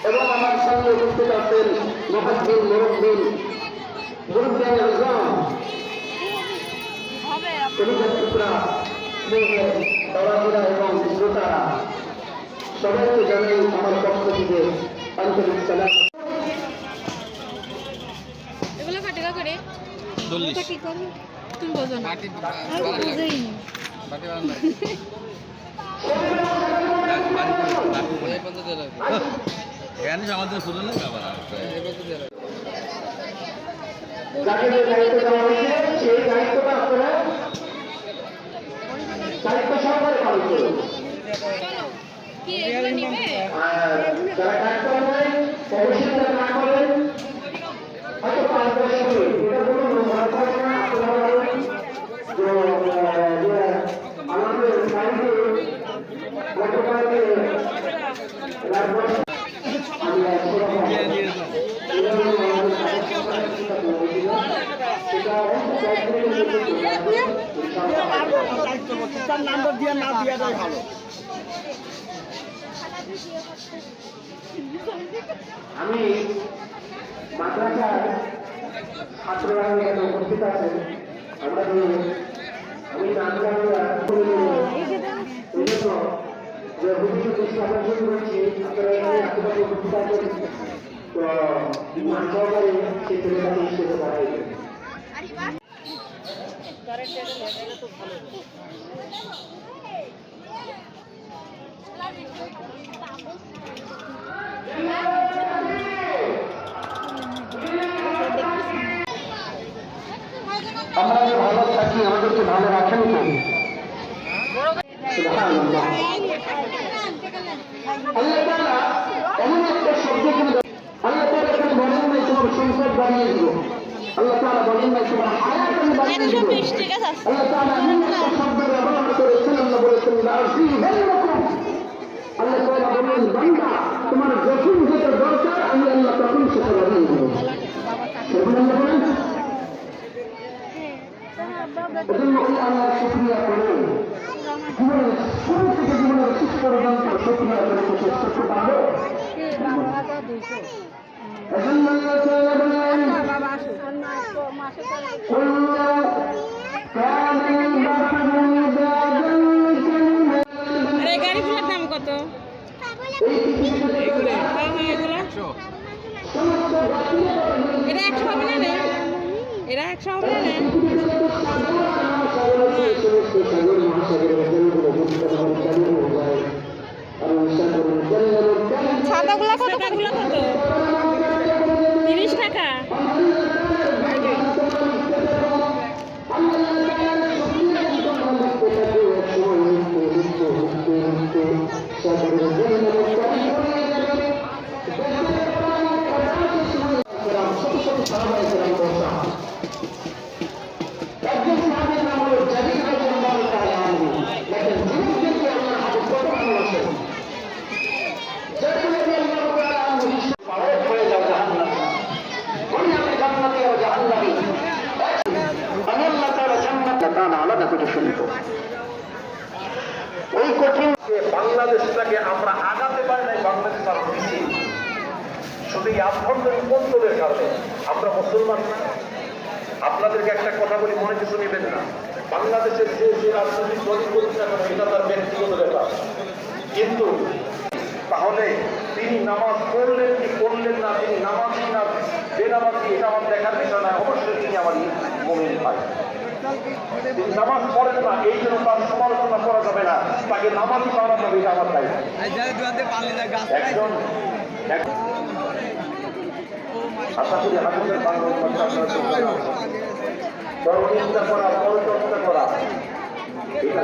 এবং আমার সঙ্গে উপস্থিত আছেন মহাদ্দিন মুরব্বিন মুরব্বিয়ান আজম টুকরা দলাগুলা এবং শ্রোতারা সবাইকে জানাই আমার পক্ষ থেকে আন্তরিক সালাম। এগুলো কাটে করে 40 কি করব তুমি বোঝো না আমাদের শুধু না যাকে যে দায়িত্ব দেওয়া হয়েছে সেই দায়িত্বটা আপনারা দায়িত্ব সহকারে পালন করুন। যারা কাজ করবেন অবশ্যই তারা না করেন হয়তো 5 বছর হয়ে এটা কোনো মনে থাকে না। আমাদের বাড়িতে গতকালকে নাম্বার দিয়ে না দিয়ে দেয় ভালো। আমি মাদ্রাসার ছাত্ররা উপস্থিত আছেন। আমরা আমি যে হুজুর স্থাপন করেছি আপনারা এখানে আশেপাশে উপস্থিত আছেন। তো বিমান সহকারে সেই ছেলেটাকে হিসেবে করা হয়েছে। আমরা যে ভালো থাকি আমাদেরকে ভালো রাখেন তো। আল্লাহ তাআলা এমন একটা শব্দ আল্লাহ তাআলা এখানে বলেন নাই তোমার সংসার বাড়িয়ে দিব। আল্লাহ তাআলা বলেন নাই তোমার হায়াত আমি বাড়িয়ে দিব। আল্লাহ তাআলা এমন একটা শব্দ ব্যবহার করেছেন। আল্লাহ বলেছেন আল্লাহ তাআলা বলেন বান্দা তোমার যখন যেটা দরকার আমি আল্লাহ তখন সেটা বাড়িয়ে দিব। আল্লাহ বলেন এজন্য আল্লাহ শুকরিয়া করেন। জীবনের শুরু থেকে জীবনের শেষ পর্যন্ত শুকরিয়া করে চেষ্টা পাবো। এজন্য আল্লাহ তাআলা বলেন আরে গাড়ি ফেরার দাম কত? এটা 100 হবে না? এরা 100 হবে না? ছাতাগুলা কত? 30 টাকা। ওই কঠিন বাংলাদেশটাকে আমরা আগাতে পারি নাই। বাংলাদেশ আরো পিছিয়ে শুধু এই আভ্যন্তরীণ কৌশলের কারণে। আমরা মুসলমান আপনাদেরকে একটা কথা বলি, মনে কিছু নেবেন না। বাংলাদেশের যে রাজনৈতিক দলই করুক না কেন এটা তার ব্যক্তিগত ব্যাপার, কিন্তু তাহলে তিনি নামাজ পড়লেন কি পড়লেন না, তিনি নামাজি না বেনামাজি এটা আমার দেখার বিষয় না। অবশ্যই তিনি আমার মুমিন ভাই। তিনি নামাজ পড়েন না এই জন্য তার সমালোচনা করা যাবে না, তাকে নামাজি বানানো যাবে এটা আমার দায়িত্ব। একজন আশা করি হাজুরের বাংলা পরচর্চা করা এটা